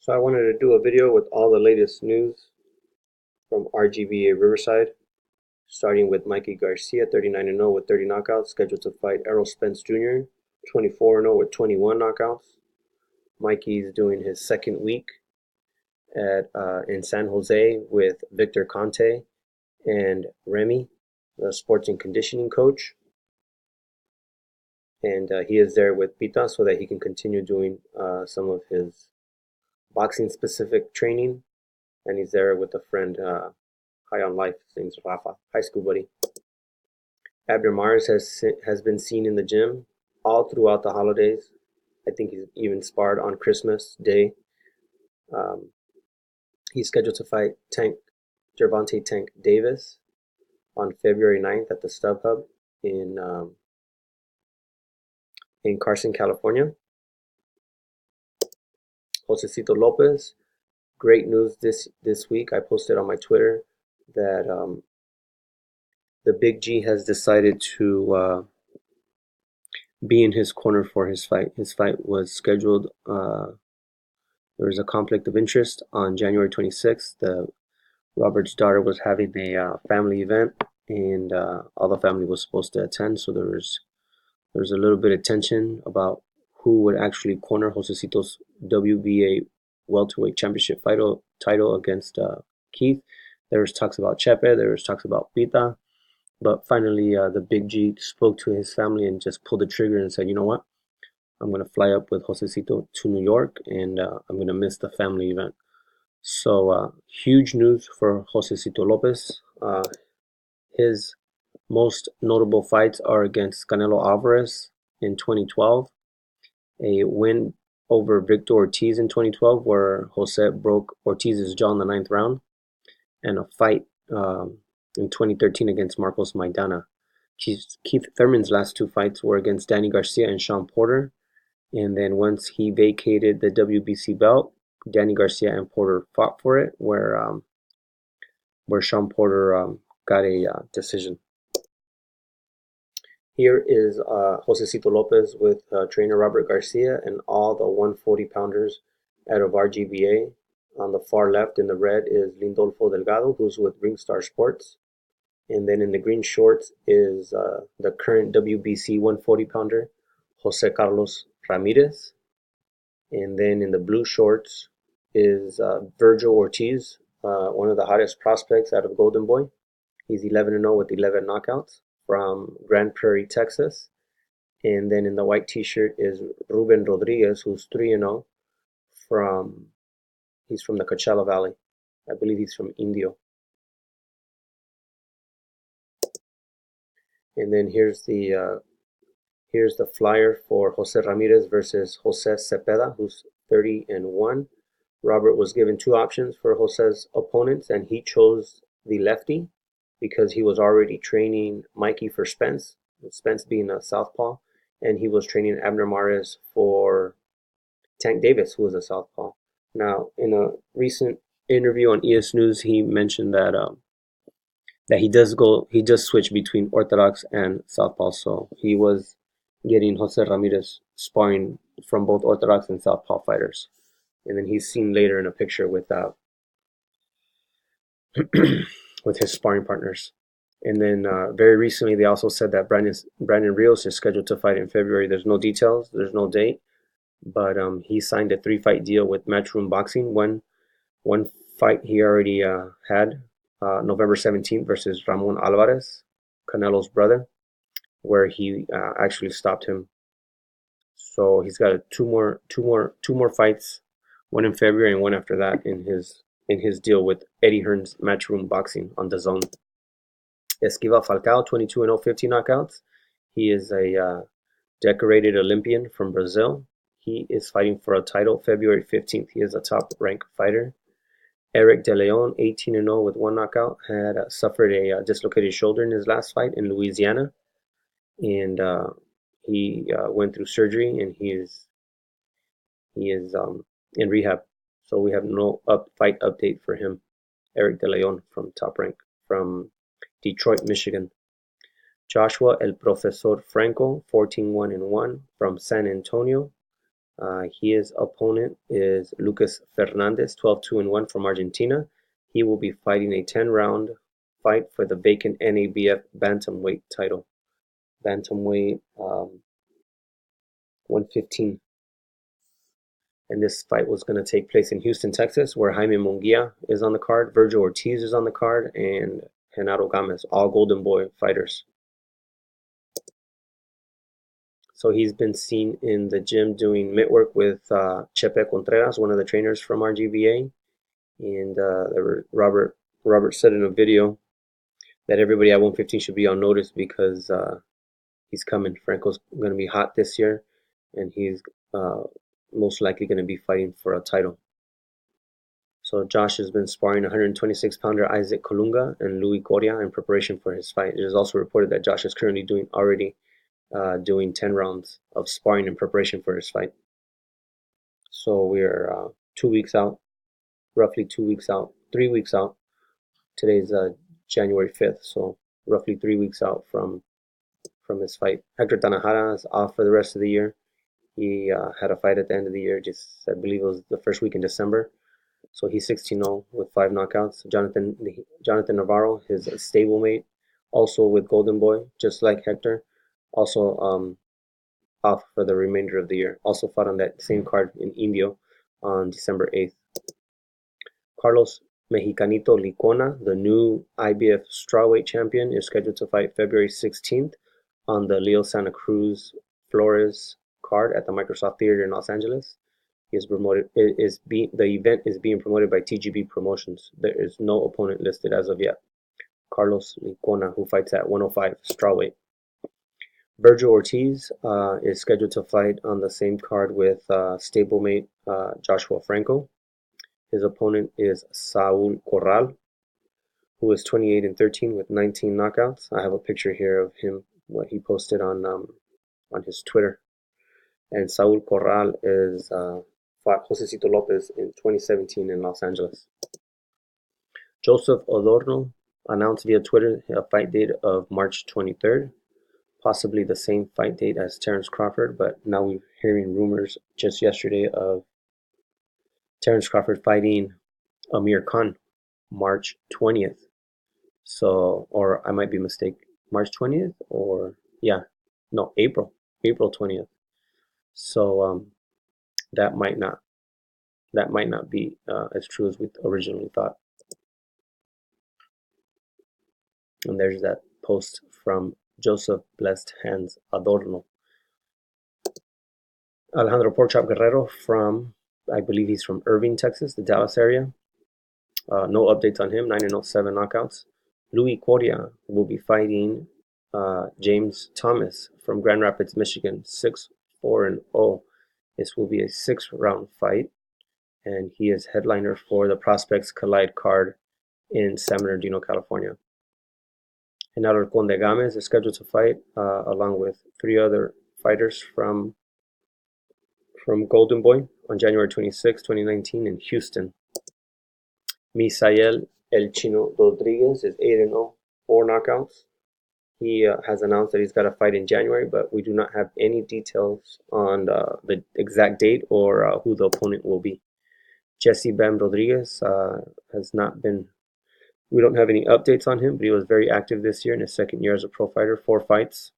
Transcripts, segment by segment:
So I wanted to do a video with all the latest news from RGBA Riverside, starting with Mikey Garcia, 39-0 with 30 knockouts, scheduled to fight Errol Spence Jr., 24-0 with 21 knockouts. Mikey's doing his second week in San Jose with Victor Conte and Remy, the sports and conditioning coach. And he is there with Pita so that he can continue doing some of his boxing-specific training. And he's there with a friend high on life. His name's Rafa, high school buddy. Abner Mars has been seen in the gym all throughout the holidays. I think he's even sparred on Christmas Day. He's scheduled to fight Gervonta Tank Davis on February 9th at the StubHub in Carson, California. Josecito Lopez, great news this week. I posted on my Twitter that the Big G has decided to be in his corner for his fight. His fight was scheduled. There was a conflict of interest on January 26th. Robert's daughter was having a family event, and all the family was supposed to attend. So there was a little bit of tension about who would actually corner Josecito's WBA welterweight championship title against Keith. There was talks about Chepe, there was talks about Pita, but finally the Big G spoke to his family and just pulled the trigger and said, you know what, I'm going to fly up with Josecito to New York, and I'm going to miss the family event. So huge news for Josecito Lopez. His most notable fights are against Canelo Alvarez in 2012, a win over Victor Ortiz in 2012 where Jose broke Ortiz's jaw in the 9th round, and a fight in 2013 against Marcos Maidana. Keith Thurman's last two fights were against Danny Garcia and Sean Porter, and then once he vacated the WBC belt, Danny Garcia and Porter fought for it, where Sean Porter got a decision. Here is Josecito Lopez with trainer Robert Garcia and all the 140-pounders out of RGBA. On the far left in the red is Lindolfo Delgado, who's with Ringstar Sports. And then in the green shorts is the current WBC 140-pounder, Jose Carlos Ramirez. And then in the blue shorts is Virgil Ortiz, one of the hottest prospects out of Golden Boy. He's 11-0 with 11 knockouts from Grand Prairie, Texas. And then in the white t-shirt is Ruben Rodriguez, who's 3-0 he's from the Coachella Valley. I believe he's from Indio. And then here's the flyer for Jose Ramirez versus Jose Cepeda, who's 30-1. Robert was given two options for Jose's opponents, and he chose the lefty because he was already training Mikey for Spence being a southpaw, and he was training Abner Mares for Tank Davis, who was a southpaw. Now, in a recent interview on EsNews, he mentioned that he does switch between orthodox and southpaw, so he was getting Jose Ramirez sparring from both orthodox and southpaw fighters. And then he's seen later in a picture with with his sparring partners. And then very recently they also said that Brandon Rios is scheduled to fight in February. There's no details, there's no date, but he signed a 3-fight deal with Matchroom Boxing. One fight he already had November 17th versus Ramon Alvarez, Canelo's brother, where he actually stopped him. So he's got two more fights, one in February and one after that in his deal with Eddie Hearn's Matchroom Boxing on DAZN. Esquiva Falcao, 22-0, 50 knockouts. He is a decorated Olympian from Brazil. He is fighting for a title February 15th. He is a top-ranked fighter. Eric De Leon, 18-0 with 1 knockout, had suffered a dislocated shoulder in his last fight in Louisiana, and he went through surgery, and he is in rehab. So we have no fight update for him. Eric De Leon from Top Rank from Detroit, Michigan. Joshua El Profesor Franco, 14-1-1 from San Antonio. His opponent is Lucas Fernandez, 12-2-1 from Argentina. He will be fighting a 10-round fight for the vacant NABF bantamweight title. Bantamweight 115. And this fight was going to take place in Houston, Texas, where Jaime Munguia is on the card, Virgil Ortiz is on the card, and Renato Gomez, all Golden Boy fighters. So he's been seen in the gym doing mitt work with Chepe Contreras, one of the trainers from RGBA. And Robert said in a video that everybody at 115 should be on notice because he's coming. Franco's going to be hot this year, and he's most likely going to be fighting for a title. So Josh has been sparring 126-pounder Isaac Colunga and Louis Coria in preparation for his fight. It is also reported that Josh is currently doing 10 rounds of sparring in preparation for his fight. So we're 2 weeks out, roughly 2 weeks out, 3 weeks out. Today's January 5th, so roughly 3 weeks out from his fight. Hector Tanajara is off for the rest of the year. He had a fight at the end of the year, I believe it was the first week in December. So he's 16-0 with 5 knockouts. Jonathan Navarro, his stablemate, also with Golden Boy, just like Hector, also off for the remainder of the year. Also fought on that same card in Indio on December 8th. Carlos Mexicanito Licona, the new IBF strawweight champion, is scheduled to fight February 16th on the Leo Santa Cruz Flores card at the Microsoft Theater in Los Angeles. The event is being promoted by TGB Promotions. There is no opponent listed as of yet. Carlos Licona, who fights at 105 strawweight. Virgil Ortiz is scheduled to fight on the same card with stablemate Joshua Franco. His opponent is Saul Corral, who is 28-13 with 19 knockouts. I have a picture here of him, what he posted on his Twitter. And Saul Corral is fought Josecito Lopez in 2017 in Los Angeles. Joseph Adorno announced via Twitter a fight date of March 23rd, possibly the same fight date as Terence Crawford, but now we're hearing rumors just yesterday of Terence Crawford fighting Amir Khan March 20th. So, or I might be mistaken, March 20th or April 20th. So that might not be as true as we originally thought. And there's that post from Joseph Blessed Hands Adorno. Alejandro Porkchop Guerrero I believe he's from Irving, Texas, the Dallas area. No updates on him, 9-0, 7 knockouts. Louis Coria will be fighting James Thomas from Grand Rapids, Michigan, 6-4-0. This will be a 6-round fight, and he is headliner for the Prospects Collide card in San Bernardino, California. Genaro Conde Gomez is scheduled to fight along with 3 other fighters from Golden Boy on January 26, 2019 in Houston. Misael El Chino Rodriguez is 8-0, 4 knockouts. He has announced that he's got a fight in January, but we do not have any details on the exact date or who the opponent will be. Jesse Bam Rodriguez has not been, we don't have any updates on him, but he was very active this year in his second year as a pro fighter, 4 fights.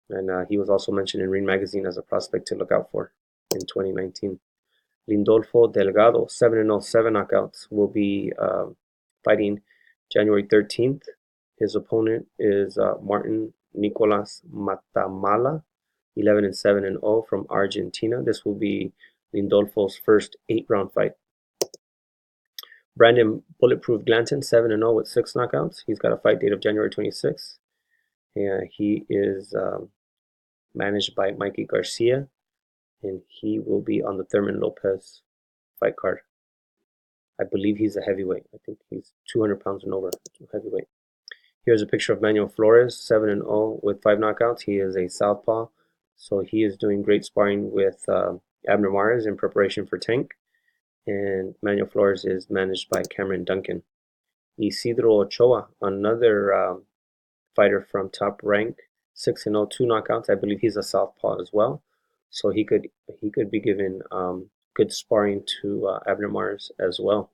And he was also mentioned in Ring Magazine as a prospect to look out for in 2019. Lindolfo Delgado, 7-0, 7 knockouts, will be fighting January 13th. His opponent is Martin Nicolas Matamala, 11-7-0 from Argentina. This will be Lindolfo's first 8-round fight. Brandon Bulletproof Glanton, 7-0 with 6 knockouts. He's got a fight date of January 26th. He is managed by Mikey Garcia, and he will be on the Thurman Lopez fight card. I believe he's a heavyweight. I think he's 200 pounds and over, heavyweight. Here's a picture of Manuel Flores, 7-0 with 5 knockouts. He is a southpaw, so he is doing great sparring with Abner Mares in preparation for Tank. And Manuel Flores is managed by Cameron Duncan. Isidro Ochoa, another fighter from Top Rank, 6-0, 2 knockouts. I believe he's a southpaw as well. so he could be given good sparring to Abner Mars as well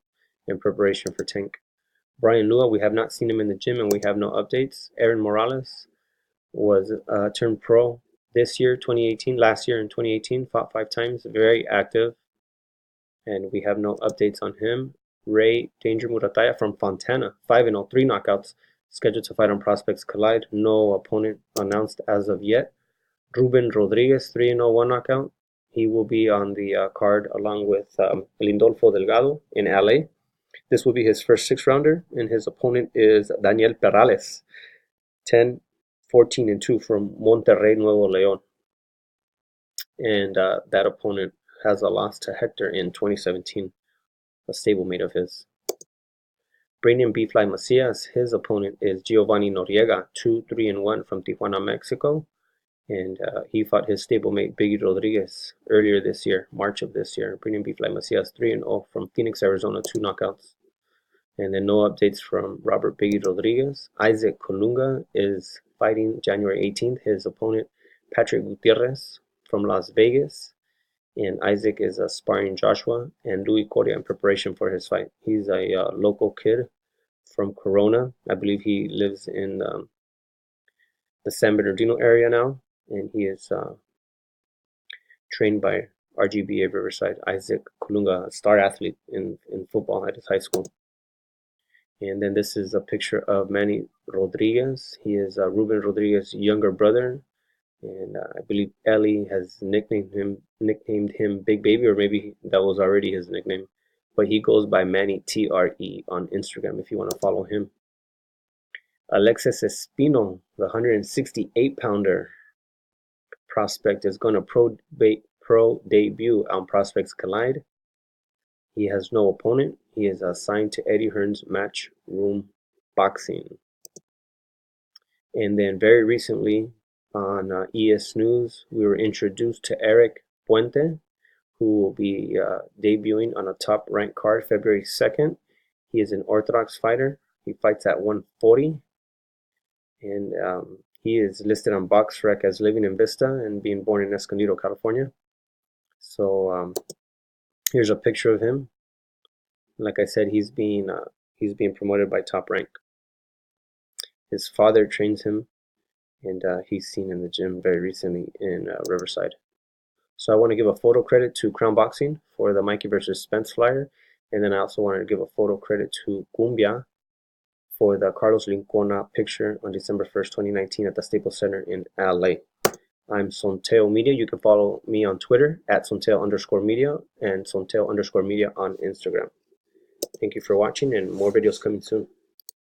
in preparation for Tank. Brian Lua, we have not seen him in the gym and we have no updates. Aaron Morales was turned pro this year, 2018. Last year in 2018, fought 5 times, very active, and we have no updates on him. Ray Danger Murataya from Fontana, 5-0, 3 knockouts, scheduled to fight on Prospects Collide. No opponent announced as of yet. Ruben Rodriguez, 3-0, 1 knockout. He will be on the card along with Lindolfo Delgado in LA. This will be his first 6-rounder, and his opponent is Daniel Perales, 10, 14-2 from Monterrey, Nuevo León. And that opponent has a loss to Hector in 2017, a stablemate of his. Brandon B-Fly Macias, his opponent is Giovanni Noriega, 2-3-1 from Tijuana, Mexico. And he fought his stablemate Biggie Rodriguez earlier this year, March of this year. Brandon B-Fly Macias, 3-0 from Phoenix, Arizona, 2 knockouts. And then no updates from Robert Biggie Rodriguez. Isaac Colunga is fighting January 18th. His opponent, Patrick Gutierrez from Las Vegas. And Isaac is sparring Joshua and Louis Coria in preparation for his fight. He's a local kid from Corona. I believe he lives in the San Bernardino area now. And he is trained by RGBA Riverside. Isaac Colunga, a star athlete in football at his high school. And then this is a picture of Manny Rodriguez. He is Ruben Rodriguez's younger brother. And I believe Ellie has nicknamed him Big Baby, or maybe that was already his nickname. But he goes by Manny TRE on Instagram if you want to follow him. Alexis Espino, the 168-pounder prospect, is going to pro debut on Prospects Collide. He has no opponent. He is assigned to Eddie Hearn's Matchroom Boxing. And then very recently on EsNews, we were introduced to Eric Puente, who will be debuting on a top-ranked card February 2nd. He is an Orthodox fighter. He fights at 140. And he is listed on BoxRec as living in Vista and being born in Escondido, California. So here's a picture of him. Like I said, he's being promoted by Top Rank. His father trains him, and he's seen in the gym very recently in Riverside. So I want to give a photo credit to Crown Boxing for the Mikey versus Spence flyer, and then I also wanted to give a photo credit to Cumbia for the Carlos Lincona picture on December 1st, 2019 at the Staples Center in LA. I'm Sonteo Media. You can follow me on Twitter at Sonteo_media and Sonteo_media on Instagram. Thank you for watching, and more videos coming soon.